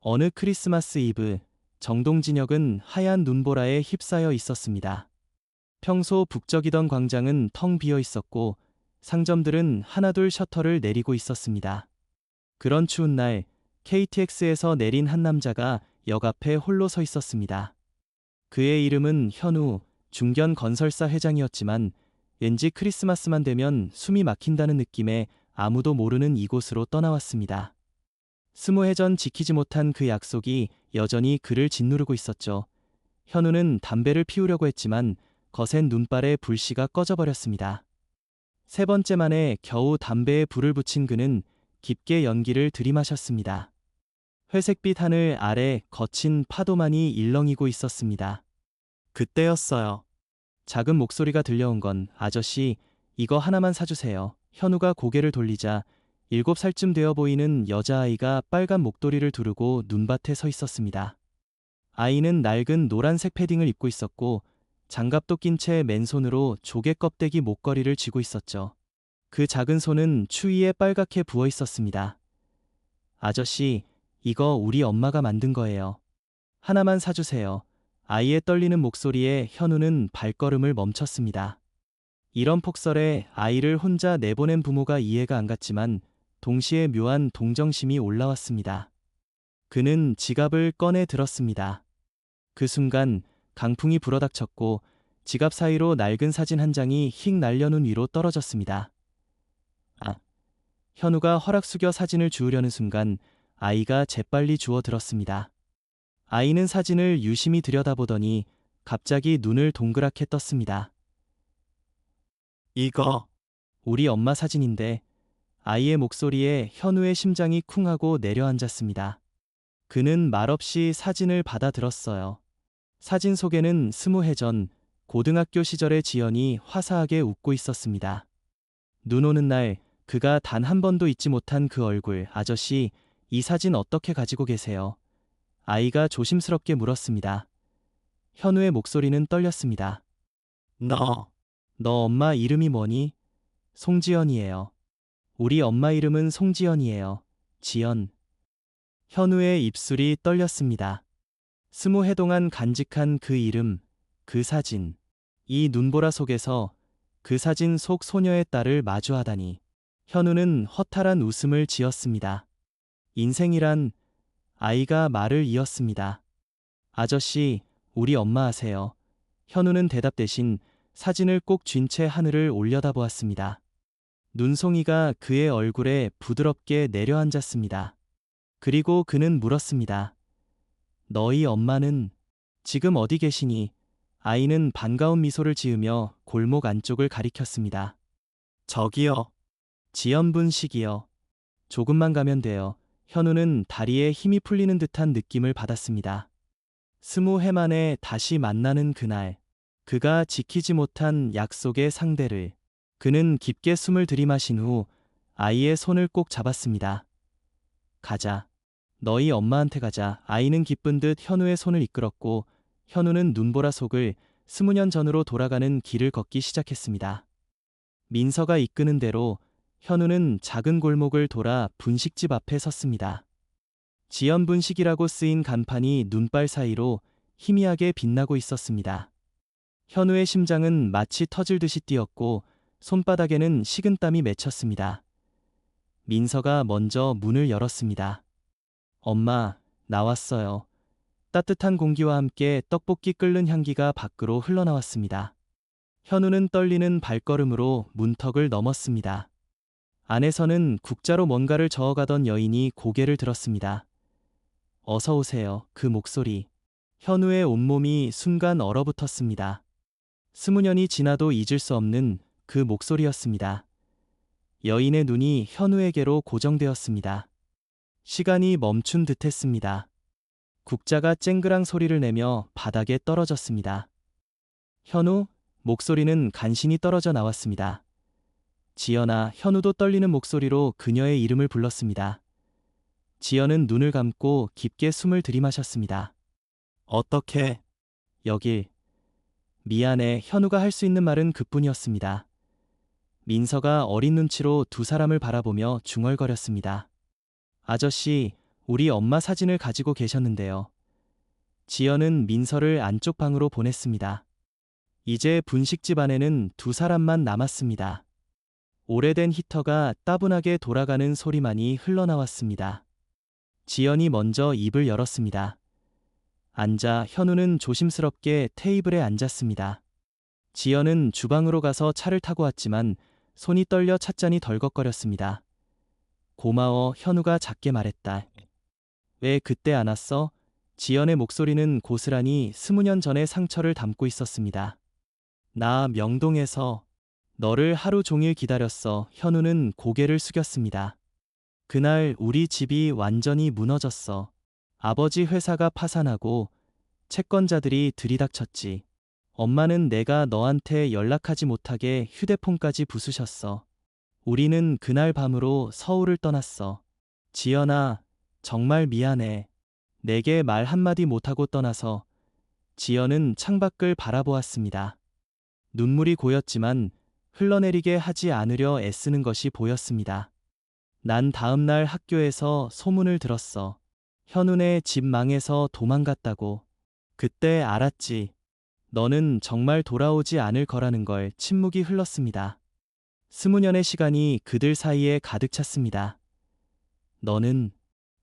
어느 크리스마스 이브, 정동진역은 하얀 눈보라에 휩싸여 있었습니다. 평소 북적이던 광장은 텅 비어 있었고 상점들은 하나둘 셔터를 내리고 있었습니다. 그런 추운 날 KTX에서 내린 한 남자가 역 앞에 홀로 서 있었습니다. 그의 이름은 현우, 중견 건설사 회장이었지만 왠지 크리스마스만 되면 숨이 막힌다는 느낌에 아무도 모르는 이곳으로 떠나왔습니다. 20해 전 지키지 못한 그 약속이 여전히 그를 짓누르고 있었죠. 현우는 담배를 피우려고 했지만 거센 눈발에 불씨가 꺼져버렸습니다. 세 번째 만에 겨우 담배에 불을 붙인 그는 깊게 연기를 들이마셨습니다. 회색빛 하늘 아래 거친 파도만이 일렁이고 있었습니다. 그때였어요. 작은 목소리가 들려온 건 아저씨, 이거 하나만 사주세요. 현우가 고개를 돌리자 7살쯤 되어 보이는 여자아이가 빨간 목도리를 두르고 눈밭에 서 있었습니다. 아이는 낡은 노란색 패딩을 입고 있었고 장갑도 낀 채 맨손으로 조개 껍데기 목걸이를 쥐고 있었죠. 그 작은 손은 추위에 빨갛게 부어 있었습니다. 아저씨, 이거 우리 엄마가 만든 거예요. 하나만 사주세요. 아이의 떨리는 목소리에 현우는 발걸음을 멈췄습니다. 이런 폭설에 아이를 혼자 내보낸 부모가 이해가 안 갔지만 동시에 묘한 동정심이 올라왔습니다. 그는 지갑을 꺼내 들었습니다. 그 순간 강풍이 불어닥쳤고 지갑 사이로 낡은 사진 한 장이 휙 날려 눈 위로 떨어졌습니다. 아, 현우가 허락 숙여 사진을 주우려는 순간 아이가 재빨리 주워 들었습니다. 아이는 사진을 유심히 들여다보더니 갑자기 눈을 동그랗게 떴습니다. 이거 우리 엄마 사진인데. 아이의 목소리에 현우의 심장이 쿵 하고 내려앉았습니다. 그는 말없이 사진을 받아들었어요. 사진 속에는 20해 전 고등학교 시절의 지연이 화사하게 웃고 있었습니다. 눈 오는 날 그가 단 한 번도 잊지 못한 그 얼굴. 아저씨, 이 사진 어떻게 가지고 계세요? 아이가 조심스럽게 물었습니다. 현우의 목소리는 떨렸습니다. 너 엄마 이름이 뭐니? 송지연이에요. 우리 엄마 이름은 송지연이에요. 지연. 현우의 입술이 떨렸습니다. 20해 동안 간직한 그 이름, 그 사진. 이 눈보라 속에서 그 사진 속 소녀의 딸을 마주하다니. 현우는 허탈한 웃음을 지었습니다. 인생이란. 아이가 말을 이었습니다. 아저씨, 우리 엄마 아세요? 현우는 대답 대신 사진을 꼭 쥔 채 하늘을 올려다보았습니다. 눈송이가 그의 얼굴에 부드럽게 내려앉았습니다. 그리고 그는 물었습니다. 너희 엄마는 지금 어디 계시니? 아이는 반가운 미소를 지으며 골목 안쪽을 가리켰습니다. 저기요. 지연분식이요. 조금만 가면 돼요. 현우는 다리에 힘이 풀리는 듯한 느낌을 받았습니다. 20해 만에 다시 만나는 그날, 그가 지키지 못한 약속의 상대를. 그는 깊게 숨을 들이마신 후 아이의 손을 꼭 잡았습니다. 가자. 너희 엄마한테 가자. 아이는 기쁜 듯 현우의 손을 이끌었고 현우는 눈보라 속을 20년 전으로 돌아가는 길을 걷기 시작했습니다. 민서가 이끄는 대로 현우는 작은 골목을 돌아 분식집 앞에 섰습니다. 지연 분식이라고 쓰인 간판이 눈발 사이로 희미하게 빛나고 있었습니다. 현우의 심장은 마치 터질 듯이 뛰었고 손바닥에는 식은땀이 맺혔습니다. 민서가 먼저 문을 열었습니다. 엄마, 나왔어요. 따뜻한 공기와 함께 떡볶이 끓는 향기가 밖으로 흘러나왔습니다. 현우는 떨리는 발걸음으로 문턱을 넘었습니다. 안에서는 국자로 뭔가를 저어가던 여인이 고개를 들었습니다. 어서 오세요. 그 목소리. 현우의 온몸이 순간 얼어붙었습니다. 20년이 지나도 잊을 수 없는 그 목소리였습니다. 여인의 눈이 현우에게로 고정되었습니다. 시간이 멈춘 듯했습니다. 국자가 쨍그랑 소리를 내며 바닥에 떨어졌습니다. 현우? 목소리는 간신히 떨어져 나왔습니다. 지연아. 현우도 떨리는 목소리로 그녀의 이름을 불렀습니다. 지연은 눈을 감고 깊게 숨을 들이마셨습니다. 어떻게? 여길. 미안해. 현우가 할 수 있는 말은 그뿐이었습니다. 민서가 어린 눈치로 두 사람을 바라보며 중얼거렸습니다. 아저씨, 우리 엄마 사진을 가지고 계셨는데요. 지연은 민서를 안쪽 방으로 보냈습니다. 이제 분식집 안에는 두 사람만 남았습니다. 오래된 히터가 따분하게 돌아가는 소리만이 흘러나왔습니다. 지연이 먼저 입을 열었습니다. 앉아 현우는 조심스럽게 테이블에 앉았습니다. 지연은 주방으로 가서 차를 타고 왔지만 손이 떨려 찻잔이 덜컥거렸습니다. 고마워, 현우가 작게 말했다. 왜 그때 안 왔어? 지연의 목소리는 고스란히 20년 전의 상처를 담고 있었습니다. 나 명동에서 너를 하루 종일 기다렸어. 현우는 고개를 숙였습니다. 그날 우리 집이 완전히 무너졌어. 아버지 회사가 파산하고 채권자들이 들이닥쳤지. 엄마는 내가 너한테 연락하지 못하게 휴대폰까지 부수셨어. 우리는 그날 밤으로 서울을 떠났어. 지연아, 정말 미안해. 내게 말 한마디 못하고 떠나서. 지연은 창밖을 바라보았습니다. 눈물이 고였지만 흘러내리게 하지 않으려 애쓰는 것이 보였습니다. 난 다음 날 학교에서 소문을 들었어. 현우네 집 망해서 도망갔다고. 그때 알았지. 너는 정말 돌아오지 않을 거라는 걸. 침묵이 흘렀습니다. 20년의 시간이 그들 사이에 가득 찼습니다. 너는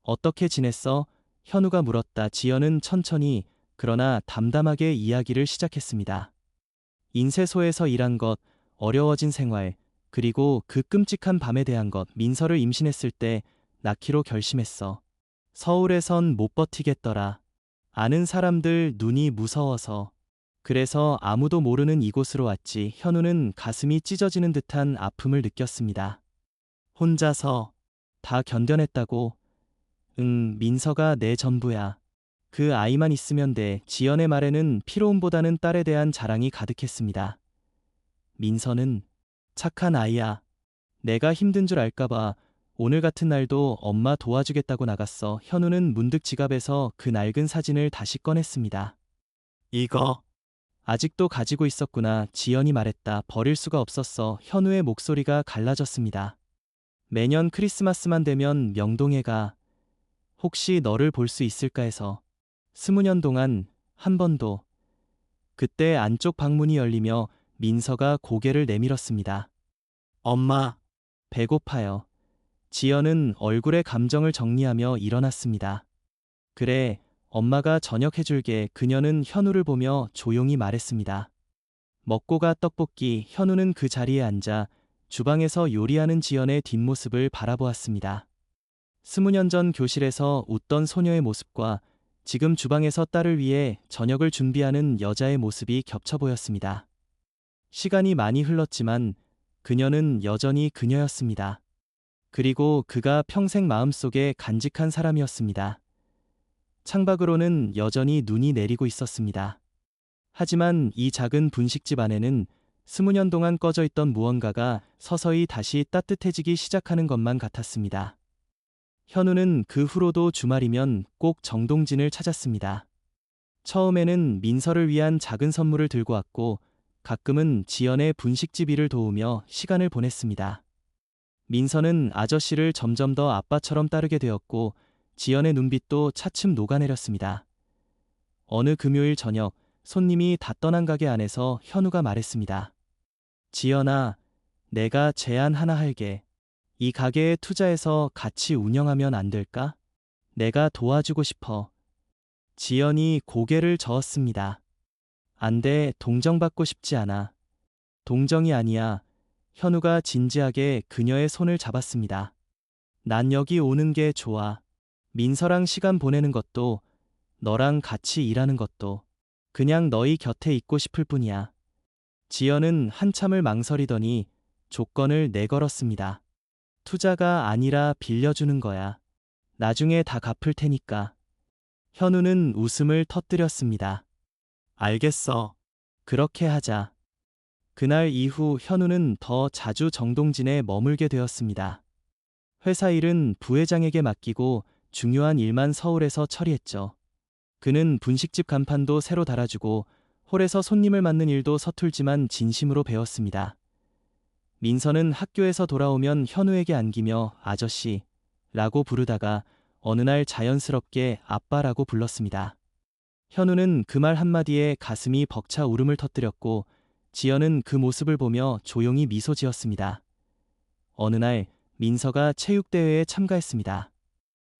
어떻게 지냈어? 현우가 물었다. 지연은 천천히 그러나 담담하게 이야기를 시작했습니다. 인쇄소에서 일한 것, 어려워진 생활, 그리고 그 끔찍한 밤에 대한 것. 민서를 임신했을 때 낳기로 결심했어. 서울에선 못 버티겠더라. 아는 사람들 눈이 무서워서. 그래서 아무도 모르는 이곳으로 왔지. 현우는 가슴이 찢어지는 듯한 아픔을 느꼈습니다. 혼자서 다 견뎌냈다고. 응, 민서가 내 전부야. 그 아이만 있으면 돼. 지연의 말에는 피로움보다는 딸에 대한 자랑이 가득했습니다. 민서는 착한 아이야. 내가 힘든 줄 알까봐 오늘 같은 날도 엄마 도와주겠다고 나갔어. 현우는 문득 지갑에서 그 낡은 사진을 다시 꺼냈습니다. 이거 아직도 가지고 있었구나. 지연이 말했다. 버릴 수가 없었어. 현우의 목소리가 갈라졌습니다. 매년 크리스마스만 되면 명동에 가. 혹시 너를 볼 수 있을까 해서. 20년 동안 한 번도. 그때 안쪽 방문이 열리며 민서가 고개를 내밀었습니다. 엄마, 배고파요. 지연은 얼굴의 감정을 정리하며 일어났습니다. 그래, 엄마가 저녁 해줄게. 그녀는 현우를 보며 조용히 말했습니다. 먹고 가 떡볶이. 현우는 그 자리에 앉아 주방에서 요리하는 지연의 뒷모습을 바라보았습니다. 20년 전 교실에서 웃던 소녀의 모습과 지금 주방에서 딸을 위해 저녁을 준비하는 여자의 모습이 겹쳐 보였습니다. 시간이 많이 흘렀지만 그녀는 여전히 그녀였습니다. 그리고 그가 평생 마음속에 간직한 사람이었습니다. 창밖으로는 여전히 눈이 내리고 있었습니다. 하지만 이 작은 분식집 안에는 20년 동안 꺼져 있던 무언가가 서서히 다시 따뜻해지기 시작하는 것만 같았습니다. 현우는 그 후로도 주말이면 꼭 정동진을 찾았습니다. 처음에는 민서를 위한 작은 선물을 들고 왔고 가끔은 지연의 분식집 일을 도우며 시간을 보냈습니다. 민서는 아저씨를 점점 더 아빠처럼 따르게 되었고 지연의 눈빛도 차츰 녹아내렸습니다. 어느 금요일 저녁 손님이 다 떠난 가게 안에서 현우가 말했습니다. 지연아, 내가 제안 하나 할게. 이 가게에 투자해서 같이 운영하면 안 될까? 내가 도와주고 싶어. 지연이 고개를 저었습니다. 안 돼, 동정받고 싶지 않아. 동정이 아니야. 현우가 진지하게 그녀의 손을 잡았습니다. 난 여기 오는 게 좋아. 민서랑 시간 보내는 것도, 너랑 같이 일하는 것도, 그냥 너희 곁에 있고 싶을 뿐이야. 지연은 한참을 망설이더니 조건을 내걸었습니다. 투자가 아니라 빌려주는 거야. 나중에 다 갚을 테니까. 현우는 웃음을 터뜨렸습니다. 알겠어. 그렇게 하자. 그날 이후 현우는 더 자주 정동진에 머물게 되었습니다. 회사 일은 부회장에게 맡기고 중요한 일만 서울에서 처리했죠. 그는 분식집 간판도 새로 달아주고 홀에서 손님을 맞는 일도 서툴지만 진심으로 배웠습니다. 민서는 학교에서 돌아오면 현우에게 안기며 아저씨 라고 부르다가 어느 날 자연스럽게 아빠라고 불렀습니다. 현우는 그 말 한마디에 가슴이 벅차 울음을 터뜨렸고 지연은 그 모습을 보며 조용히 미소 지었습니다. 어느 날 민서가 체육대회에 참가했습니다.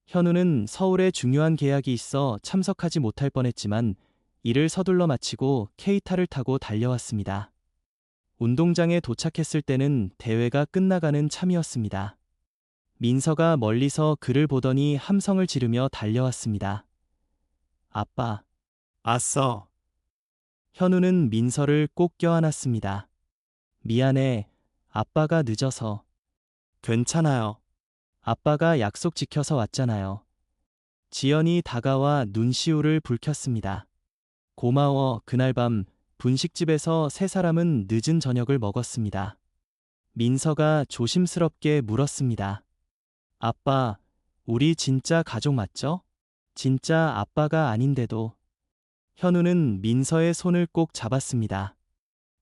현우는 서울에 중요한 계약이 있어 참석하지 못할 뻔했지만 일을 서둘러 마치고 K타를 타고 달려왔습니다. 운동장에 도착했을 때는 대회가 끝나가는 참이었습니다. 민서가 멀리서 그를 보더니 함성을 지르며 달려왔습니다. 아빠. 아싸. 현우는 민서를 꼭 껴안았습니다. 미안해. 아빠가 늦어서. 괜찮아요. 아빠가 약속 지켜서 왔잖아요. 지연이 다가와 눈시울을 붉혔습니다. 고마워. 그날 밤 분식집에서 세 사람은 늦은 저녁을 먹었습니다. 민서가 조심스럽게 물었습니다. 아빠, 우리 진짜 가족 맞죠? 진짜 아빠가 아닌데도. 현우는 민서의 손을 꼭 잡았습니다.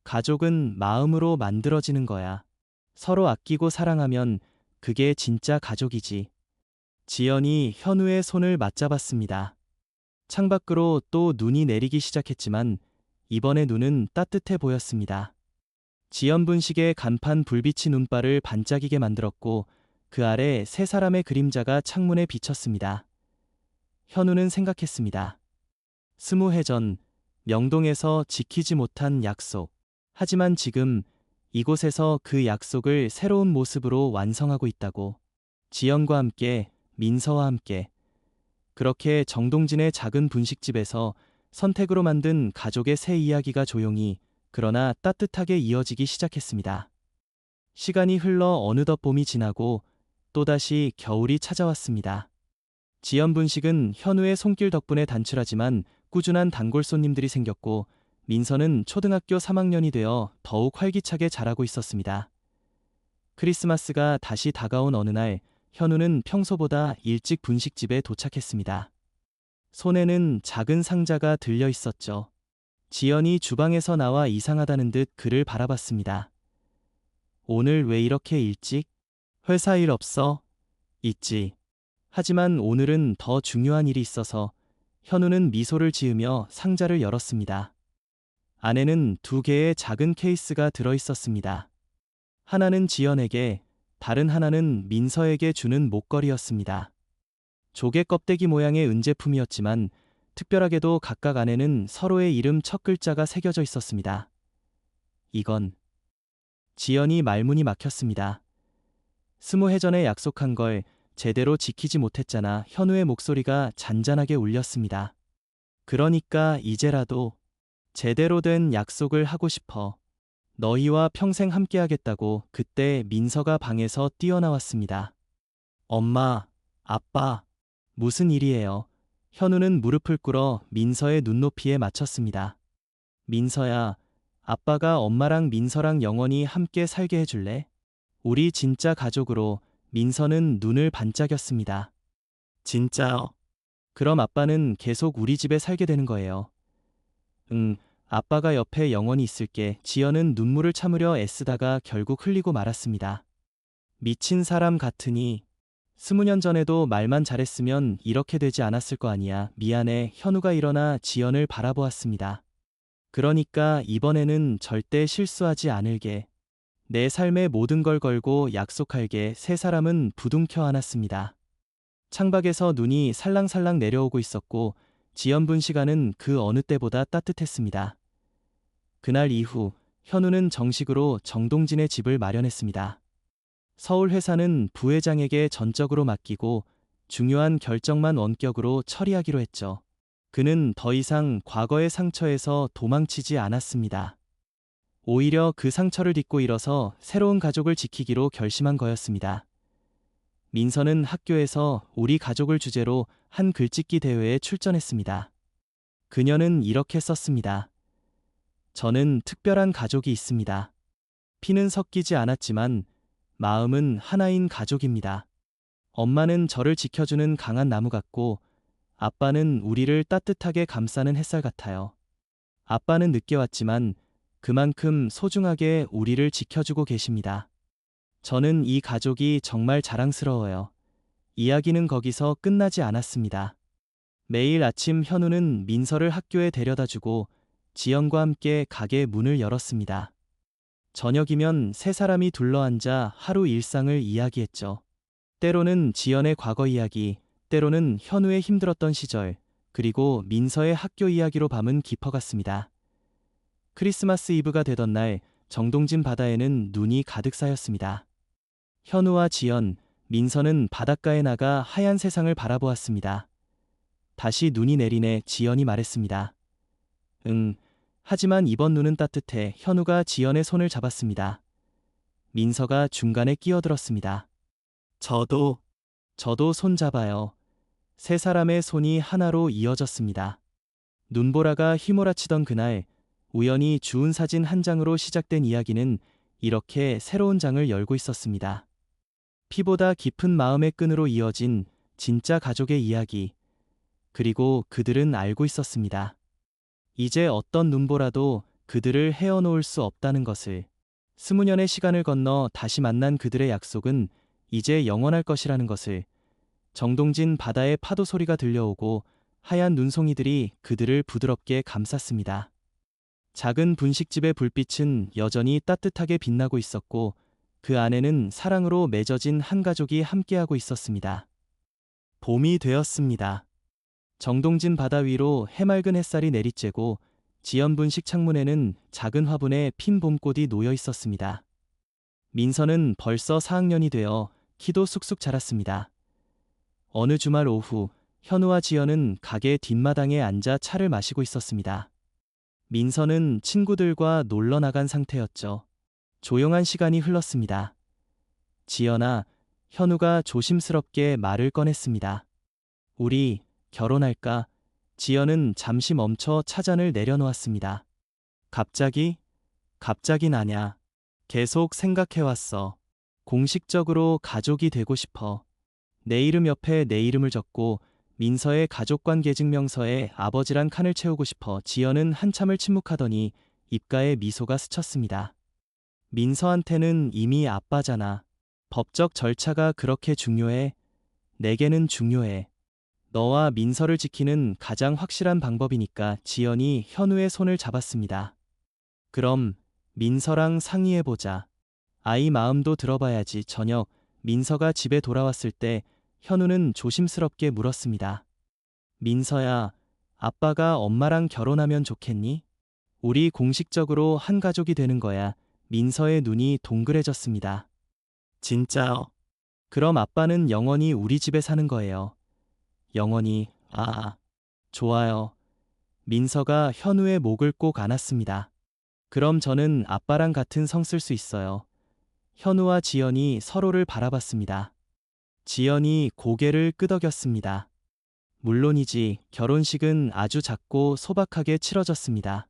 가족은 마음으로 만들어지는 거야. 서로 아끼고 사랑하면 그게 진짜 가족이지. 지연이 현우의 손을 맞잡았습니다. 창밖으로 또 눈이 내리기 시작했지만 이번의 눈은 따뜻해 보였습니다. 지연 분식의 간판 불빛이 눈발을 반짝이게 만들었고 그 아래 세 사람의 그림자가 창문에 비쳤습니다. 현우는 생각했습니다. 20해 전 명동에서 지키지 못한 약속. 하지만 지금 이곳에서 그 약속을 새로운 모습으로 완성하고 있다고. 지연과 함께, 민서와 함께. 그렇게 정동진의 작은 분식집에서 선택으로 만든 가족의 새 이야기가 조용히 그러나 따뜻하게 이어지기 시작했습니다. 시간이 흘러 어느덧 봄이 지나고 또다시 겨울이 찾아왔습니다. 지연 분식은 현우의 손길 덕분에 단출하지만 꾸준한 단골 손님들이 생겼고 민서는 초등학교 3학년이 되어 더욱 활기차게 자라고 있었습니다. 크리스마스가 다시 다가온 어느 날 현우는 평소보다 일찍 분식집에 도착했습니다. 손에는 작은 상자가 들려 있었죠. 지연이 주방에서 나와 이상하다는 듯 그를 바라봤습니다. 오늘 왜 이렇게 일찍? 회사 일 없어? 있지. 하지만 오늘은 더 중요한 일이 있어서. 현우는 미소를 지으며 상자를 열었습니다. 안에는 2개의 작은 케이스가 들어 있었습니다. 하나는 지연에게, 다른 하나는 민서에게 주는 목걸이였습니다. 조개 껍데기 모양의 은제품이었지만 특별하게도 각각 안에는 서로의 이름 첫 글자가 새겨져 있었습니다. 이건. 지연이 말문이 막혔습니다. 20해 전에 약속한 걸 제대로 지키지 못했잖아. 현우의 목소리가 잔잔하게 울렸습니다. 그러니까 이제라도 제대로 된 약속을 하고 싶어. 너희와 평생 함께하겠다고. 그때 민서가 방에서 뛰어나왔습니다. 엄마, 아빠, 무슨 일이에요? 현우는 무릎을 꿇어 민서의 눈높이에 맞췄습니다. 민서야, 아빠가 엄마랑 민서랑 영원히 함께 살게 해줄래? 우리 진짜 가족으로. 민서는 눈을 반짝였습니다. 진짜요? 그럼 아빠는 계속 우리 집에 살게 되는 거예요. 응, 아빠가 옆에 영원히 있을게. 지연은 눈물을 참으려 애쓰다가 결국 흘리고 말았습니다. 미친 사람 같으니. 20년 전에도 말만 잘했으면 이렇게 되지 않았을 거 아니야. 미안해. 현우가 일어나 지연을 바라보았습니다. 그러니까 이번에는 절대 실수하지 않을게. 내 삶의 모든 걸 걸고 약속할게. 세 사람은 부둥켜 안았습니다. 창밖에서 눈이 살랑살랑 내려오고 있었고 지연 분식안은 그 어느 때보다 따뜻했습니다. 그날 이후 현우는 정식으로 정동진의 집을 마련했습니다. 서울 회사는 부회장에게 전적으로 맡기고 중요한 결정만 원격으로 처리하기로 했죠. 그는 더 이상 과거의 상처에서 도망치지 않았습니다. 오히려 그 상처를 딛고 일어서 새로운 가족을 지키기로 결심한 거였습니다. 민서는 학교에서 우리 가족을 주제로 한 글짓기 대회에 출전했습니다. 그녀는 이렇게 썼습니다. 저는 특별한 가족이 있습니다. 피는 섞이지 않았지만 마음은 하나인 가족입니다. 엄마는 저를 지켜주는 강한 나무 같고 아빠는 우리를 따뜻하게 감싸는 햇살 같아요. 아빠는 늦게 왔지만 그만큼 소중하게 우리를 지켜주고 계십니다. 저는 이 가족이 정말 자랑스러워요. 이야기는 거기서 끝나지 않았습니다. 매일 아침 현우는 민서를 학교에 데려다주고 지연과 함께 가게 문을 열었습니다. 저녁이면 세 사람이 둘러앉아 하루 일상을 이야기했죠. 때로는 지연의 과거 이야기, 때로는 현우의 힘들었던 시절, 그리고 민서의 학교 이야기로 밤은 깊어갔습니다. 크리스마스 이브가 되던 날 정동진 바다에는 눈이 가득 쌓였습니다. 현우와 지연, 민서는 바닷가에 나가 하얀 세상을 바라보았습니다. 다시 눈이 내리네. 지연이 말했습니다. 응. 하지만 이번 눈은 따뜻해. 현우가 지연의 손을 잡았습니다. 민서가 중간에 끼어들었습니다. 저도 손 잡아요. 세 사람의 손이 하나로 이어졌습니다. 눈보라가 휘몰아치던 그날, 우연히 주운 사진 한 장으로 시작된 이야기는 이렇게 새로운 장을 열고 있었습니다. 피보다 깊은 마음의 끈으로 이어진 진짜 가족의 이야기. 그리고 그들은 알고 있었습니다. 이제 어떤 눈보라도 그들을 헤어놓을 수 없다는 것을. 20년의 시간을 건너 다시 만난 그들의 약속은 이제 영원할 것이라는 것을. 정동진 바다의 파도 소리가 들려오고 하얀 눈송이들이 그들을 부드럽게 감쌌습니다. 작은 분식집의 불빛은 여전히 따뜻하게 빛나고 있었고 그 안에는 사랑으로 맺어진 한 가족이 함께하고 있었습니다. 봄이 되었습니다. 정동진 바다 위로 해맑은 햇살이 내리쬐고 지연 분식 창문에는 작은 화분에 핀 봄꽃이 놓여 있었습니다. 민서는 벌써 4학년이 되어 키도 쑥쑥 자랐습니다. 어느 주말 오후 현우와 지연은 가게 뒷마당에 앉아 차를 마시고 있었습니다. 민서는 친구들과 놀러 나간 상태였죠. 조용한 시간이 흘렀습니다. 지연아, 현우가 조심스럽게 말을 꺼냈습니다. 우리 결혼할까? 지연은 잠시 멈춰 차잔을 내려놓았습니다. 갑자긴 아냐. 계속 생각해왔어. 공식적으로 가족이 되고 싶어. 내 이름 옆에 내 이름을 적고 민서의 가족관계증명서에 아버지란 칸을 채우고 싶어. 지연은 한참을 침묵하더니 입가에 미소가 스쳤습니다. 민서한테는 이미 아빠잖아. 법적 절차가 그렇게 중요해? 내게는 중요해. 너와 민서를 지키는 가장 확실한 방법이니까. 지연이 현우의 손을 잡았습니다. 그럼 민서랑 상의해보자. 아이 마음도 들어봐야지. 저녁 민서가 집에 돌아왔을 때 현우는 조심스럽게 물었습니다. 민서야, 아빠가 엄마랑 결혼하면 좋겠니? 우리 공식적으로 한 가족이 되는 거야. 민서의 눈이 동그래졌습니다. 진짜요? 그럼 아빠는 영원히 우리 집에 사는 거예요. 영원히. 좋아요. 민서가 현우의 목을 꼭 안았습니다. 그럼 저는 아빠랑 같은 성 쓸 수 있어요. 현우와 지연이 서로를 바라봤습니다. 지연이 고개를 끄덕였습니다. 물론이지. 결혼식은 아주 작고 소박하게 치러졌습니다.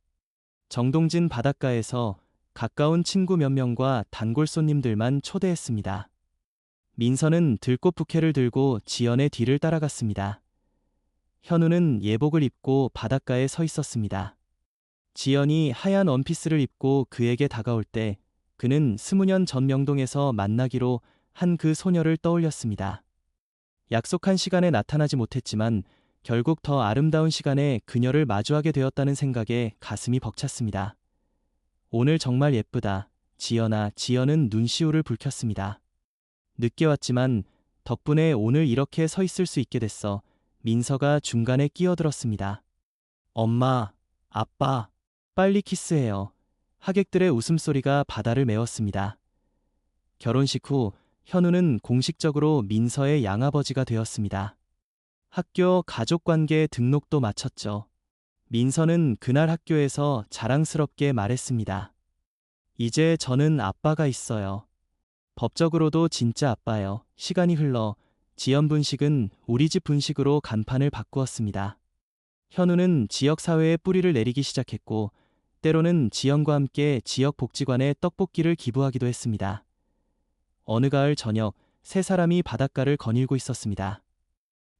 정동진 바닷가에서 가까운 친구 몇 명과 단골 손님들만 초대했습니다. 민서는 들꽃 부케를 들고 지연의 뒤를 따라갔습니다. 현우는 예복을 입고 바닷가에 서 있었습니다. 지연이 하얀 원피스를 입고 그에게 다가올 때 그는 20년 전 명동에서 만나기로 한 그 소녀를 떠올렸습니다. 약속한 시간에 나타나지 못했지만 결국 더 아름다운 시간에 그녀를 마주하게 되었다는 생각에 가슴이 벅찼습니다. 오늘 정말 예쁘다. 지연아. 지연은 눈시울을 붉혔습니다. 늦게 왔지만 덕분에 오늘 이렇게 서 있을 수 있게 됐어. 민서가 중간에 끼어들었습니다. 엄마, 아빠, 빨리 키스해요. 하객들의 웃음소리가 바다를 메웠습니다. 결혼식 후 현우는 공식적으로 민서의 양아버지가 되었습니다. 학교 가족관계 등록도 마쳤죠. 민서는 그날 학교에서 자랑스럽게 말했습니다. 이제 저는 아빠가 있어요. 법적으로도 진짜 아빠요. 시간이 흘러 지연 분식은 우리 집 분식으로 간판을 바꾸었습니다. 현우는 지역사회에 뿌리를 내리기 시작했고 때로는 지연과 함께 지역 복지관에 떡볶이를 기부하기도 했습니다. 어느 가을 저녁 세 사람이 바닷가를 거닐고 있었습니다.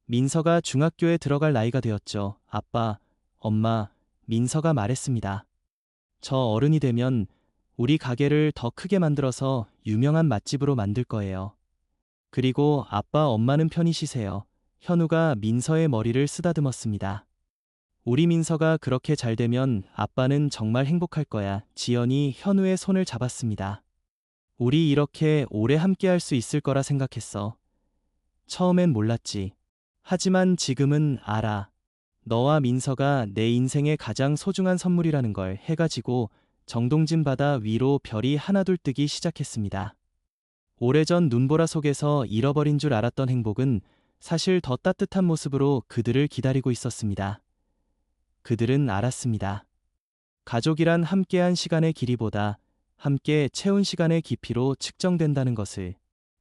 민서가 중학교에 들어갈 나이가 되었죠. 아빠, 엄마, 민서가 말했습니다. 저 어른이 되면 우리 가게를 더 크게 만들어서 유명한 맛집으로 만들 거예요. 그리고 아빠 엄마는 편히 쉬세요. 현우가 민서의 머리를 쓰다듬었습니다. 우리 민서가 그렇게 잘 되면 아빠는 정말 행복할 거야. 지연이 현우의 손을 잡았습니다. 우리 이렇게 오래 함께 할 수 있을 거라 생각했어. 처음엔 몰랐지. 하지만 지금은 알아. 너와 민서가 내 인생의 가장 소중한 선물이라는 걸. 해가 지고 정동진 바다 위로 별이 하나둘 뜨기 시작했습니다. 오래전 눈보라 속에서 잃어버린 줄 알았던 행복은 사실 더 따뜻한 모습으로 그들을 기다리고 있었습니다. 그들은 알았습니다. 가족이란 함께한 시간의 길이보다 함께 채운 시간의 깊이로 측정된다는 것을.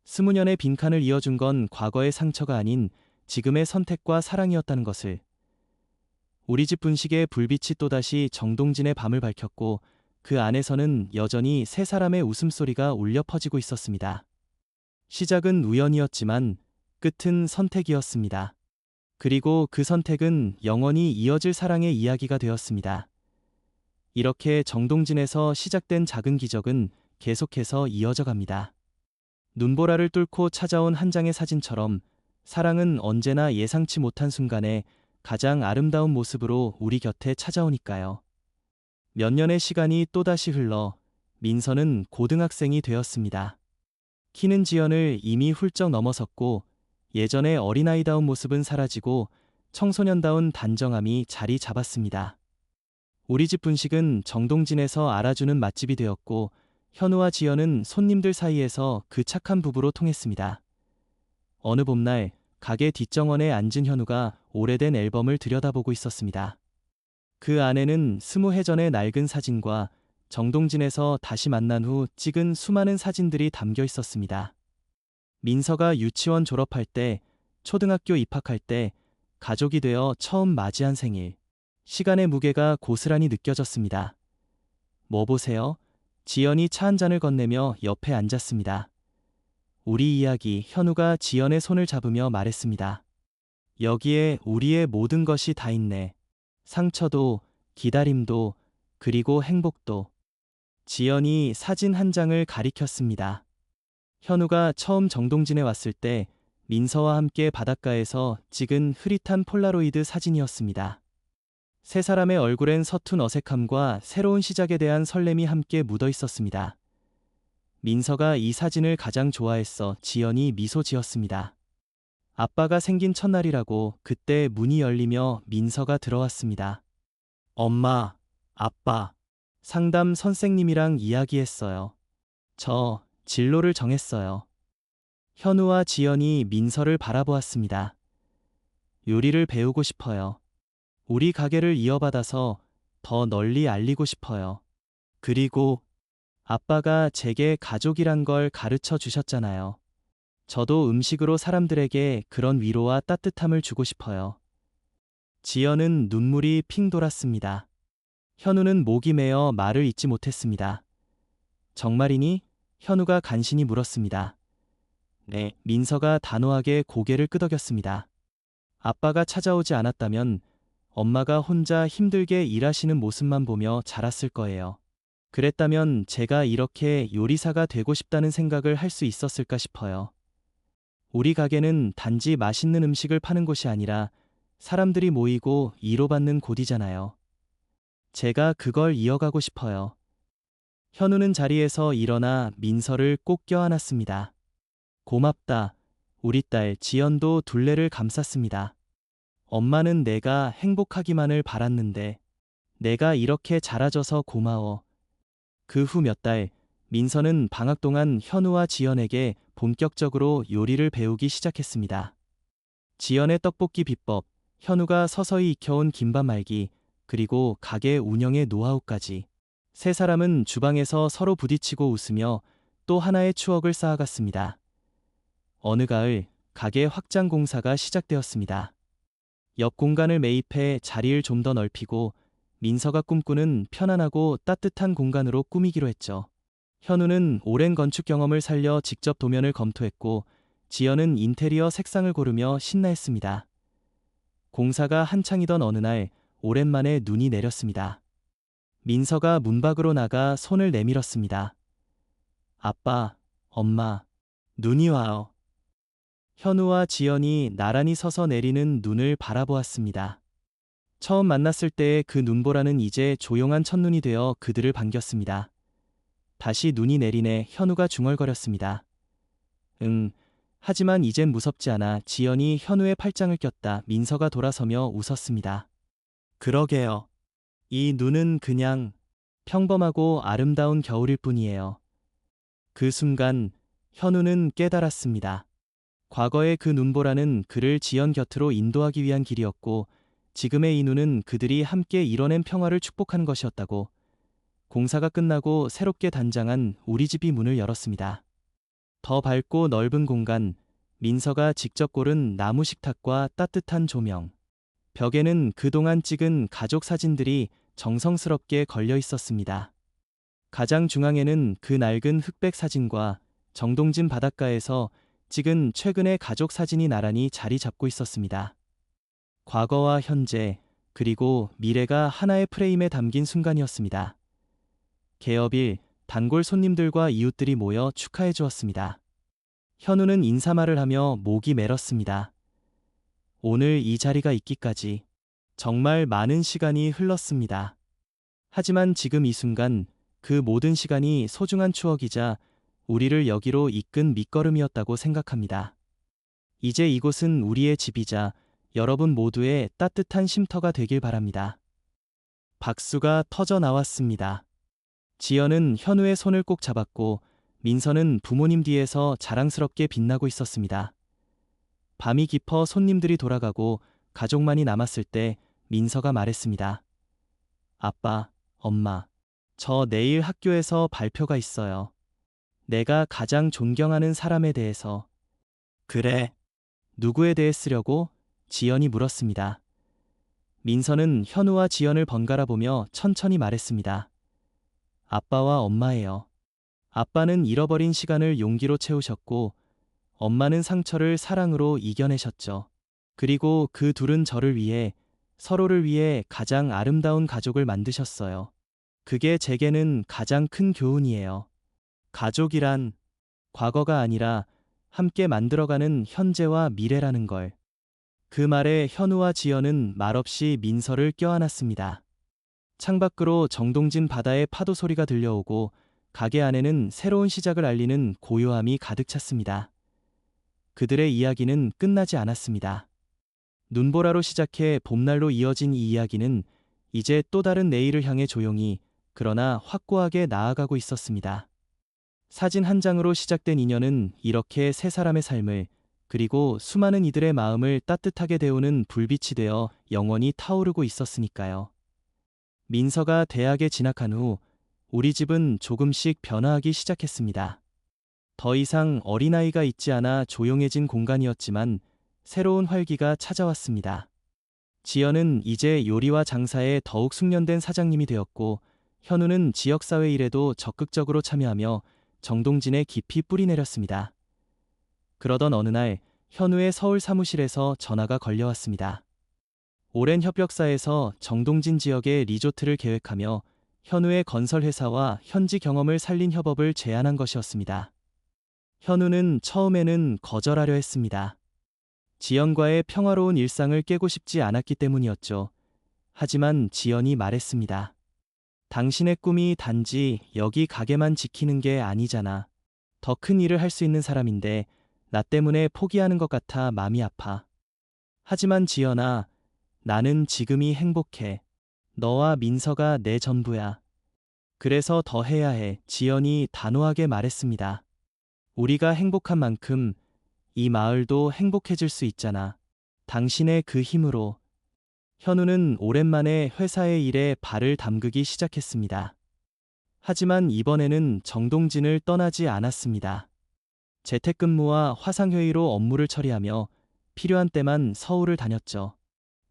20년의 빈칸을 이어준 건 과거의 상처가 아닌 지금의 선택과 사랑이었다는 것을. 우리 집 분식의 불빛이 또다시 정동진의 밤을 밝혔고 그 안에서는 여전히 세 사람의 웃음소리가 울려 퍼지고 있었습니다. 시작은 우연이었지만 끝은 선택이었습니다. 그리고 그 선택은 영원히 이어질 사랑의 이야기가 되었습니다. 이렇게 정동진에서 시작된 작은 기적은 계속해서 이어져 갑니다. 눈보라를 뚫고 찾아온 한 장의 사진처럼 사랑은 언제나 예상치 못한 순간에 가장 아름다운 모습으로 우리 곁에 찾아오니까요. 몇 년의 시간이 또다시 흘러 민서는 고등학생이 되었습니다. 키는 지연을 이미 훌쩍 넘어섰고 예전의 어린아이다운 모습은 사라지고 청소년다운 단정함이 자리 잡았습니다. 우리 집 분식은 정동진에서 알아주는 맛집이 되었고 현우와 지연은 손님들 사이에서 그 착한 부부로 통했습니다. 어느 봄날 가게 뒷정원에 앉은 현우가 오래된 앨범을 들여다보고 있었습니다. 그 안에는 20해 전의 낡은 사진과 정동진에서 다시 만난 후 찍은 수많은 사진들이 담겨 있었습니다. 민서가 유치원 졸업할 때, 초등학교 입학할 때, 가족이 되어 처음 맞이한 생일. 시간의 무게가 고스란히 느껴졌습니다. 뭐 보세요? 지연이 차 한 잔을 건네며 옆에 앉았습니다. 우리 이야기. 현우가 지연의 손을 잡으며 말했습니다. 여기에 우리의 모든 것이 다 있네. 상처도, 기다림도, 그리고 행복도. 지연이 사진 한 장을 가리켰습니다. 현우가 처음 정동진에 왔을 때 민서와 함께 바닷가에서 찍은 흐릿한 폴라로이드 사진이었습니다. 세 사람의 얼굴엔 서툰 어색함과 새로운 시작에 대한 설렘이 함께 묻어 있었습니다. 민서가 이 사진을 가장 좋아했어. 지연이 미소 지었습니다. 아빠가 생긴 첫날이라고. 그때 문이 열리며 민서가 들어왔습니다. 엄마, 아빠, 상담 선생님이랑 이야기했어요. 저 진로를 정했어요. 현우와 지연이 민서를 바라보았습니다. 요리를 배우고 싶어요. 우리 가게를 이어받아서 더 널리 알리고 싶어요. 그리고 아빠가 제게 가족이란 걸 가르쳐 주셨잖아요. 저도 음식으로 사람들에게 그런 위로와 따뜻함을 주고 싶어요. 지연은 눈물이 핑 돌았습니다. 현우는 목이 메어 말을 잇지 못했습니다. 정말이니? 현우가 간신히 물었습니다. 네. 민서가 단호하게 고개를 끄덕였습니다. 아빠가 찾아오지 않았다면 엄마가 혼자 힘들게 일하시는 모습만 보며 자랐을 거예요. 그랬다면 제가 이렇게 요리사가 되고 싶다는 생각을 할 수 있었을까 싶어요. 우리 가게는 단지 맛있는 음식을 파는 곳이 아니라 사람들이 모이고 위로받는 곳이잖아요. 제가 그걸 이어가고 싶어요. 현우는 자리에서 일어나 민서를 꼭 껴안았습니다. 고맙다. 우리 딸. 지연도 둘레를 감쌌습니다. 엄마는 내가 행복하기만을 바랐는데 내가 이렇게 자라줘서 고마워. 그 후 몇 달, 민서는 방학 동안 현우와 지연에게 본격적으로 요리를 배우기 시작했습니다. 지연의 떡볶이 비법, 현우가 서서히 익혀온 김밥 말기, 그리고 가게 운영의 노하우까지. 세 사람은 주방에서 서로 부딪히고 웃으며 또 하나의 추억을 쌓아갔습니다. 어느 가을, 가게 확장 공사가 시작되었습니다. 옆 공간을 매입해 자리를 좀 더 넓히고 민서가 꿈꾸는 편안하고 따뜻한 공간으로 꾸미기로 했죠. 현우는 오랜 건축 경험을 살려 직접 도면을 검토했고 지연은 인테리어 색상을 고르며 신나했습니다. 공사가 한창이던 어느 날 오랜만에 눈이 내렸습니다. 민서가 문 밖으로 나가 손을 내밀었습니다. 아빠, 엄마, 눈이 와요. 현우와 지연이 나란히 서서 내리는 눈을 바라보았습니다. 처음 만났을 때의 그 눈보라는 이제 조용한 첫눈이 되어 그들을 반겼습니다. 다시 눈이 내리네 현우가 중얼거렸습니다. 응. 하지만 이젠 무섭지 않아. 지연이 현우의 팔짱을 꼈다. 민서가 돌아서며 웃었습니다. 그러게요. 이 눈은 그냥 평범하고 아름다운 겨울일 뿐이에요. 그 순간 현우는 깨달았습니다. 과거의 그 눈보라는 그를 지연 곁으로 인도하기 위한 길이었고 지금의 이 눈은 그들이 함께 이뤄낸 평화를 축복한 것이었다고. 공사가 끝나고 새롭게 단장한 우리 집이 문을 열었습니다. 더 밝고 넓은 공간, 민서가 직접 고른 나무 식탁과 따뜻한 조명. 벽에는 그동안 찍은 가족 사진들이 정성스럽게 걸려 있었습니다. 가장 중앙에는 그 낡은 흑백 사진과 정동진 바닷가에서 찍은 최근의 가족 사진이 나란히 자리 잡고 있었습니다. 과거와 현재, 그리고 미래가 하나의 프레임에 담긴 순간이었습니다. 개업일, 단골 손님들과 이웃들이 모여 축하해 주었습니다. 현우는 인사말을 하며 목이 메렀습니다. 오늘 이 자리가 있기까지 정말 많은 시간이 흘렀습니다. 하지만 지금 이 순간 그 모든 시간이 소중한 추억이자 우리를 여기로 이끈 밑거름이었다고 생각합니다. 이제 이곳은 우리의 집이자 여러분 모두의 따뜻한 쉼터가 되길 바랍니다. 박수가 터져 나왔습니다. 지연은 현우의 손을 꼭 잡았고 민서는 부모님 뒤에서 자랑스럽게 빛나고 있었습니다. 밤이 깊어 손님들이 돌아가고 가족만이 남았을 때 민서가 말했습니다. 아빠, 엄마, 저 내일 학교에서 발표가 있어요. 내가 가장 존경하는 사람에 대해서. 그래. 누구에 대해 쓰려고? 지연이 물었습니다. 민서는 현우와 지연을 번갈아 보며 천천히 말했습니다. 아빠와 엄마예요. 아빠는 잃어버린 시간을 용기로 채우셨고 엄마는 상처를 사랑으로 이겨내셨죠. 그리고 그 둘은 저를 위해, 서로를 위해 가장 아름다운 가족을 만드셨어요. 그게 제게는 가장 큰 교훈이에요. 가족이란 과거가 아니라 함께 만들어가는 현재와 미래라는 걸. 그 말에 현우와 지연은 말없이 민서를 껴안았습니다. 창밖으로 정동진 바다의 파도 소리가 들려오고 가게 안에는 새로운 시작을 알리는 고요함이 가득 찼습니다. 그들의 이야기는 끝나지 않았습니다. 눈보라로 시작해 봄날로 이어진 이 이야기는 이제 또 다른 내일을 향해 조용히, 그러나 확고하게 나아가고 있었습니다. 사진 한 장으로 시작된 인연은 이렇게 세 사람의 삶을, 그리고 수많은 이들의 마음을 따뜻하게 데우는 불빛이 되어 영원히 타오르고 있었으니까요. 민서가 대학에 진학한 후 우리 집은 조금씩 변화하기 시작했습니다. 더 이상 어린아이가 있지 않아 조용해진 공간이었지만 새로운 활기가 찾아왔습니다. 지연은 이제 요리와 장사에 더욱 숙련된 사장님이 되었고 현우는 지역사회 일에도 적극적으로 참여하며 정동진에 깊이 뿌리내렸습니다. 그러던 어느 날 현우의 서울 사무실에서 전화가 걸려왔습니다. 오랜 협력사에서 정동진 지역의 리조트를 계획하며 현우의 건설회사와 현지 경험을 살린 협업을 제안한 것이었습니다. 현우는 처음에는 거절하려 했습니다. 지연과의 평화로운 일상을 깨고 싶지 않았기 때문이었죠. 하지만 지연이 말했습니다. 당신의 꿈이 단지 여기 가게만 지키는 게 아니잖아. 더 큰 일을 할 수 있는 사람인데 나 때문에 포기하는 것 같아 마음이 아파. 하지만 지연아, 나는 지금이 행복해. 너와 민서가 내 전부야. 그래서 더 해야 해. 지연이 단호하게 말했습니다. 우리가 행복한 만큼 이 마을도 행복해질 수 있잖아. 당신의 그 힘으로. 현우는 오랜만에 회사의 일에 발을 담그기 시작했습니다. 하지만 이번에는 정동진을 떠나지 않았습니다. 재택근무와 화상회의로 업무를 처리하며 필요한 때만 서울을 다녔죠.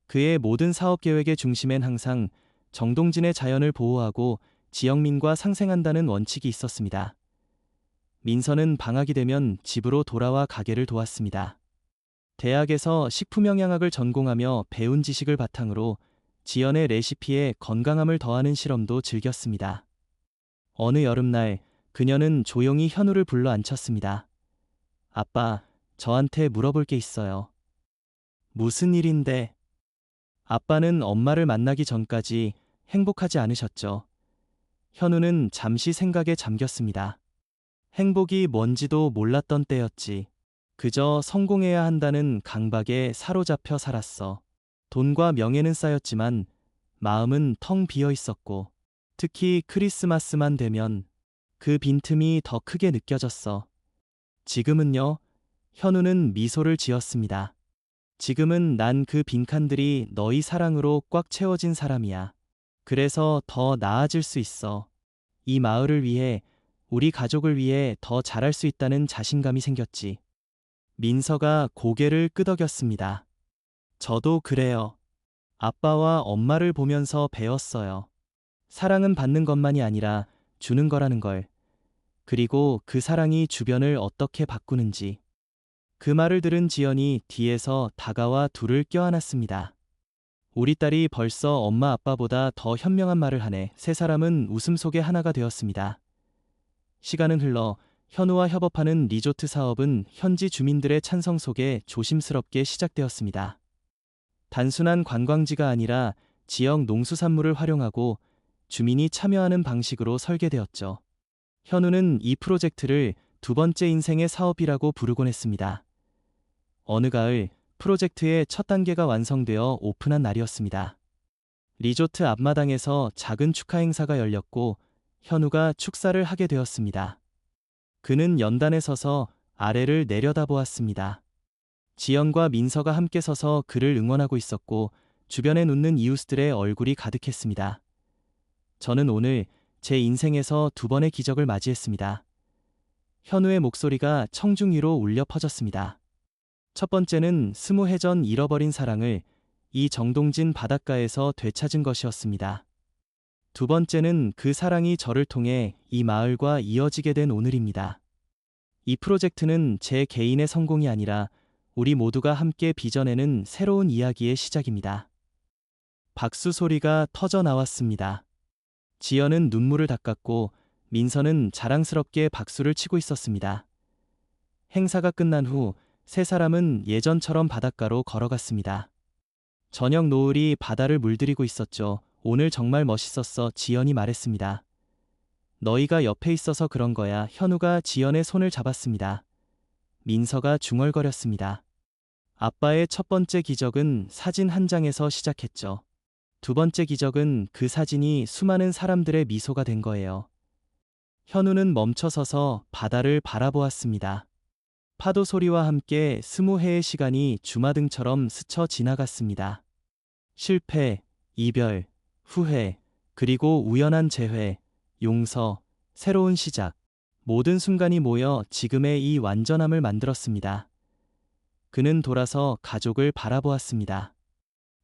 그의 모든 사업 계획의 중심엔 항상 정동진의 자연을 보호하고 지역민과 상생한다는 원칙이 있었습니다. 민서는 방학이 되면 집으로 돌아와 가게를 도왔습니다. 대학에서 식품영양학을 전공하며 배운 지식을 바탕으로 지연의 레시피에 건강함을 더하는 실험도 즐겼습니다. 어느 여름날 그녀는 조용히 현우를 불러 앉혔습니다. 아빠, 저한테 물어볼 게 있어요. 무슨 일인데? 아빠는 엄마를 만나기 전까지 행복하지 않으셨죠. 현우는 잠시 생각에 잠겼습니다. 행복이 뭔지도 몰랐던 때였지. 그저 성공해야 한다는 강박에 사로잡혀 살았어. 돈과 명예는 쌓였지만 마음은 텅 비어 있었고, 특히 크리스마스만 되면 그 빈틈이 더 크게 느껴졌어. 지금은요? 현우는 미소를 지었습니다. 지금은 난 그 빈칸들이 너희 사랑으로 꽉 채워진 사람이야. 그래서 더 나아질 수 있어. 이 마을을 위해, 우리 가족을 위해 더 잘할 수 있다는 자신감이 생겼지. 민서가 고개를 끄덕였습니다. 저도 그래요. 아빠와 엄마를 보면서 배웠어요. 사랑은 받는 것만이 아니라 주는 거라는 걸. 그리고 그 사랑이 주변을 어떻게 바꾸는지. 그 말을 들은 지연이 뒤에서 다가와 둘을 껴안았습니다. 우리 딸이 벌써 엄마 아빠보다 더 현명한 말을 하네. 세 사람은 웃음 속에 하나가 되었습니다. 시간은 흘러 현우와 협업하는 리조트 사업은 현지 주민들의 찬성 속에 조심스럽게 시작되었습니다. 단순한 관광지가 아니라 지역 농수산물을 활용하고 주민이 참여하는 방식으로 설계되었죠. 현우는 이 프로젝트를 두 번째 인생의 사업이라고 부르곤 했습니다. 어느 가을 프로젝트의 첫 단계가 완성되어 오픈한 날이었습니다. 리조트 앞마당에서 작은 축하 행사가 열렸고 현우가 축사를 하게 되었습니다. 그는 연단에 서서 아래를 내려다보았습니다. 지연과 민서가 함께 서서 그를 응원하고 있었고 주변에 웃는 이웃들의 얼굴이 가득했습니다. 저는 오늘 제 인생에서 두 번의 기적을 맞이했습니다. 현우의 목소리가 청중 위로 울려 퍼졌습니다. 첫 번째는 20해 전 잃어버린 사랑을 이 정동진 바닷가에서 되찾은 것이었습니다. 두 번째는 그 사랑이 저를 통해 이 마을과 이어지게 된 오늘입니다. 이 프로젝트는 제 개인의 성공이 아니라 우리 모두가 함께 빚어내는 새로운 이야기의 시작입니다. 박수 소리가 터져 나왔습니다. 지연은 눈물을 닦았고 민서는 자랑스럽게 박수를 치고 있었습니다. 행사가 끝난 후 세 사람은 예전처럼 바닷가로 걸어갔습니다. 저녁 노을이 바다를 물들이고 있었죠. 오늘 정말 멋있었어. 지연이 말했습니다. 너희가 옆에 있어서 그런 거야. 현우가 지연의 손을 잡았습니다. 민서가 중얼거렸습니다. 아빠의 첫 번째 기적은 사진 한 장에서 시작했죠. 두 번째 기적은 그 사진이 수많은 사람들의 미소가 된 거예요. 현우는 멈춰서서 바다를 바라보았습니다. 파도 소리와 함께 20해의 시간이 주마등처럼 스쳐 지나갔습니다. 실패, 이별, 후회, 그리고 우연한 재회, 용서, 새로운 시작. 모든 순간이 모여 지금의 이 완전함을 만들었습니다. 그는 돌아서 가족을 바라보았습니다.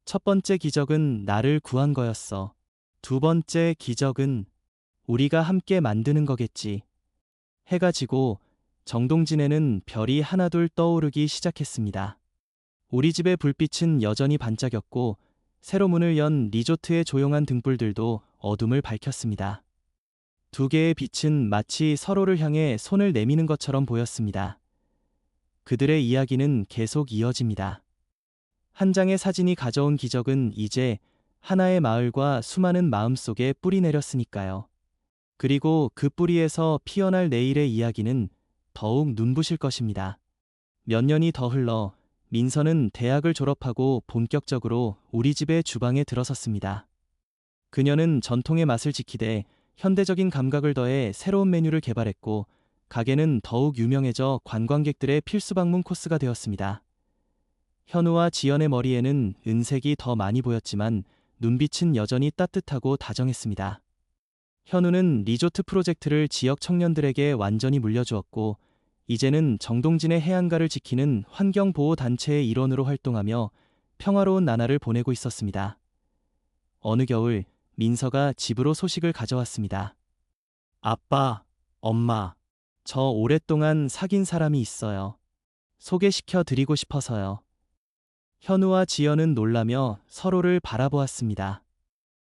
첫 번째 기적은 나를 구한 거였어. 두 번째 기적은 우리가 함께 만드는 거겠지. 해가 지고 정동진에는 별이 하나둘 떠오르기 시작했습니다. 우리 집의 불빛은 여전히 반짝였고 새로 문을 연 리조트의 조용한 등불들도 어둠을 밝혔습니다. 두 개의 빛은 마치 서로를 향해 손을 내미는 것처럼 보였습니다. 그들의 이야기는 계속 이어집니다. 한 장의 사진이 가져온 기적은 이제 하나의 마을과 수많은 마음 속에 뿌리 내렸으니까요. 그리고 그 뿌리에서 피어날 내일의 이야기는 더욱 눈부실 것입니다. 몇 년이 더 흘러 민서는 대학을 졸업하고 본격적으로 우리 집의 주방에 들어섰습니다. 그녀는 전통의 맛을 지키되 현대적인 감각을 더해 새로운 메뉴를 개발했고 가게는 더욱 유명해져 관광객들의 필수 방문 코스가 되었습니다. 현우와 지연의 머리에는 은색이 더 많이 보였지만 눈빛은 여전히 따뜻하고 다정했습니다. 현우는 리조트 프로젝트를 지역 청년들에게 완전히 물려주었고 이제는 정동진의 해안가를 지키는 환경보호단체의 일원으로 활동하며 평화로운 나날을 보내고 있었습니다. 어느 겨울 민서가 집으로 소식을 가져왔습니다. 아빠, 엄마, 저 오랫동안 사귄 사람이 있어요. 소개시켜 드리고 싶어서요. 현우와 지연은 놀라며 서로를 바라보았습니다.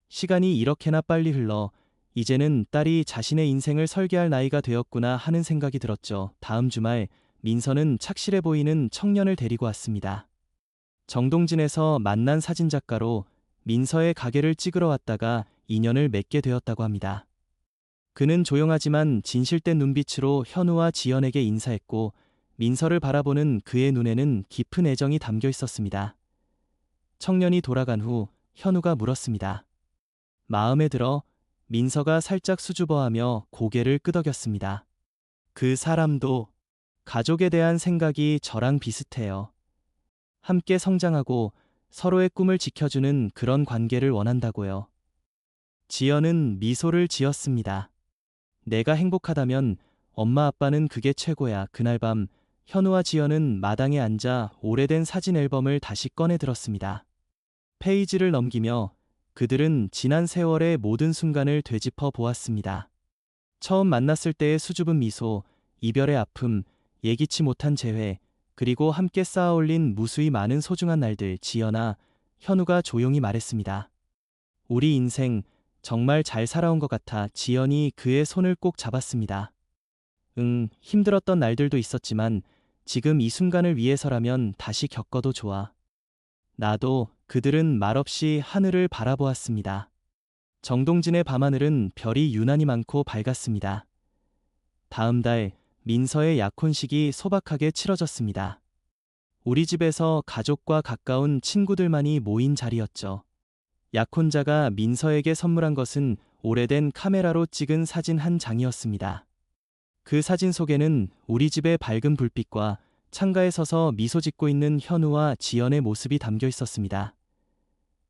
시간이 이렇게나 빨리 흘러 이제는 딸이 자신의 인생을 설계할 나이가 되었구나 하는 생각이 들었죠. 다음 주말 민서는 착실해 보이는 청년을 데리고 왔습니다. 정동진에서 만난 사진작가로 민서의 가게를 찍으러 왔다가 인연을 맺게 되었다고 합니다. 그는 조용하지만 진실된 눈빛으로 현우와 지연에게 인사했고 민서를 바라보는 그의 눈에는 깊은 애정이 담겨 있었습니다. 청년이 돌아간 후 현우가 물었습니다. 마음에 들어? 민서가 살짝 수줍어하며 고개를 끄덕였습니다. 그 사람도 가족에 대한 생각이 저랑 비슷해요. 함께 성장하고 서로의 꿈을 지켜주는 그런 관계를 원한다고요. 지연은 미소를 지었습니다. 내가 행복하다면 엄마 아빠는 그게 최고야. 그날 밤 현우와 지연은 마당에 앉아 오래된 사진 앨범을 다시 꺼내 들었습니다. 페이지를 넘기며 그들은 지난 세월의 모든 순간을 되짚어 보았습니다. 처음 만났을 때의 수줍은 미소, 이별의 아픔, 예기치 못한 재회, 그리고 함께 쌓아올린 무수히 많은 소중한 날들. 지연아, 현우가 조용히 말했습니다. 우리 인생 정말 잘 살아온 것 같아. 지연이 그의 손을 꼭 잡았습니다. 힘들었던 날들도 있었지만 지금 이 순간을 위해서라면 다시 겪어도 좋아. 나도. 그들은 말없이 하늘을 바라보았습니다. 정동진의 밤하늘은 별이 유난히 많고 밝았습니다. 다음 달 민서의 약혼식이 소박하게 치러졌습니다. 우리 집에서 가족과 가까운 친구들만이 모인 자리였죠. 약혼자가 민서에게 선물한 것은 오래된 카메라로 찍은 사진 한 장이었습니다. 그 사진 속에는 우리 집의 밝은 불빛과 창가에 서서 미소 짓고 있는 현우와 지연의 모습이 담겨 있었습니다.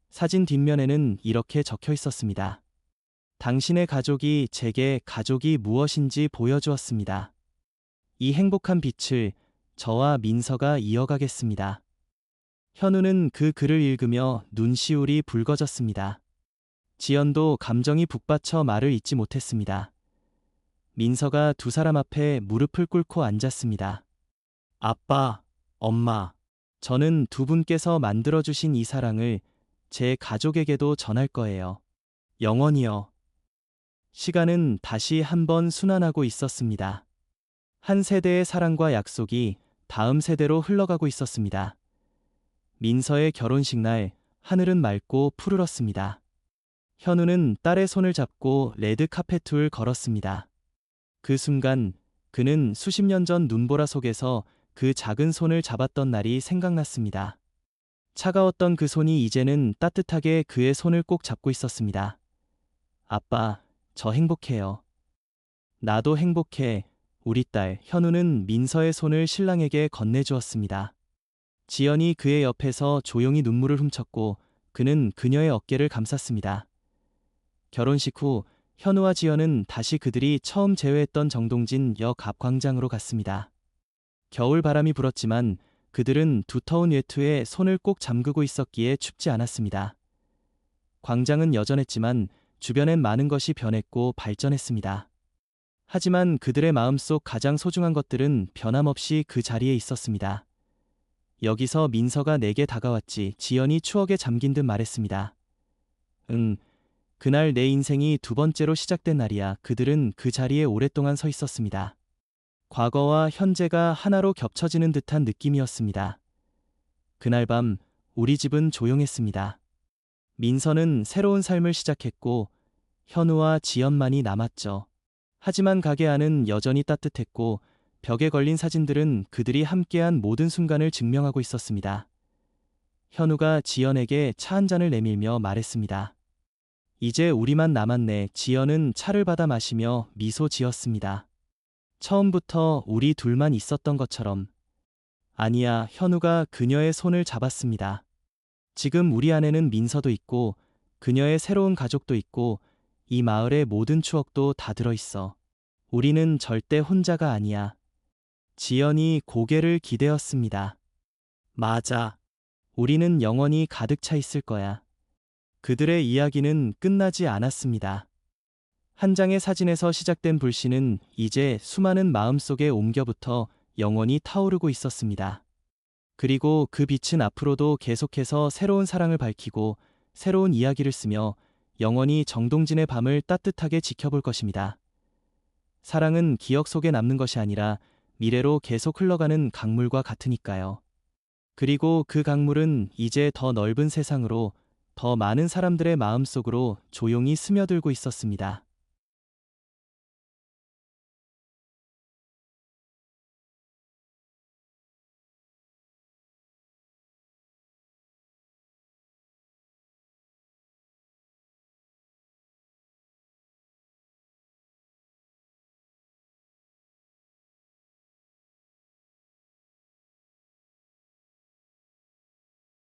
사진 뒷면에는 이렇게 적혀 있었습니다. 당신의 가족이 제게 가족이 무엇인지 보여주었습니다. 이 행복한 빛을 저와 민서가 이어가겠습니다. 현우는 그 글을 읽으며 눈시울이 붉어졌습니다. 지연도 감정이 북받쳐 말을 잇지 못했습니다. 민서가 두 사람 앞에 무릎을 꿇고 앉았습니다. 아빠, 엄마, 저는 두 분께서 만들어주신 이 사랑을 제 가족에게도 전할 거예요. 영원히요. 시간은 다시 한번 순환하고 있었습니다. 한 세대의 사랑과 약속이 다음 세대로 흘러가고 있었습니다. 민서의 결혼식 날 하늘은 맑고 푸르렀습니다. 현우는 딸의 손을 잡고 레드 카펫을 걸었습니다. 그 순간 그는 수십 년 전 눈보라 속에서 그 작은 손을 잡았던 날이 생각났습니다. 차가웠던 그 손이 이제는 따뜻하게 그의 손을 꼭 잡고 있었습니다. 아빠, 저 행복해요. 나도 행복해. 우리 딸 현우는 민서의 손을 신랑에게 건네주었습니다. 지연이 그의 옆에서 조용히 눈물을 훔쳤고 그는 그녀의 어깨를 감쌌습니다. 결혼식 후 현우와 지연은 다시 그들이 처음 재회했던 정동진 역 앞 광장으로 갔습니다. 겨울 바람이 불었지만 그들은 두터운 외투에 손을 꼭 잠그고 있었기에 춥지 않았습니다. 광장은 여전했지만 주변엔 많은 것이 변했고 발전했습니다. 하지만 그들의 마음속 가장 소중한 것들은 변함없이 그 자리에 있었습니다. 여기서 민서가 내게 다가왔지. 지연이 추억에 잠긴 듯 말했습니다. 그날 내 인생이 두 번째로 시작된 날이야. 그들은 그 자리에 오랫동안 서 있었습니다. 과거와 현재가 하나로 겹쳐지는 듯한 느낌이었습니다. 그날 밤 우리 집은 조용했습니다. 민서는 새로운 삶을 시작했고 현우와 지연만이 남았죠. 하지만 가게 안은 여전히 따뜻했고 벽에 걸린 사진들은 그들이 함께한 모든 순간을 증명하고 있었습니다. 현우가 지연에게 차 한 잔을 내밀며 말했습니다. 이제 우리만 남았네. 지연은 차를 받아 마시며 미소 지었습니다. 처음부터 우리 둘만 있었던 것처럼. 아니야. 현우가 그녀의 손을 잡았습니다. 지금 우리 안에는 민서도 있고 그녀의 새로운 가족도 있고 이 마을의 모든 추억도 다 들어있어. 우리는 절대 혼자가 아니야. 지연이 고개를 기대었습니다. 맞아. 우리는 영원히 가득 차 있을 거야. 그들의 이야기는 끝나지 않았습니다. 한 장의 사진에서 시작된 불씨는 이제 수많은 마음속에 옮겨붙어 영원히 타오르고 있었습니다. 그리고 그 빛은 앞으로도 계속해서 새로운 사랑을 밝히고 새로운 이야기를 쓰며 영원히 정동진의 밤을 따뜻하게 지켜볼 것입니다. 사랑은 기억 속에 남는 것이 아니라 미래로 계속 흘러가는 강물과 같으니까요. 그리고 그 강물은 이제 더 넓은 세상으로, 더 많은 사람들의 마음속으로 조용히 스며들고 있었습니다.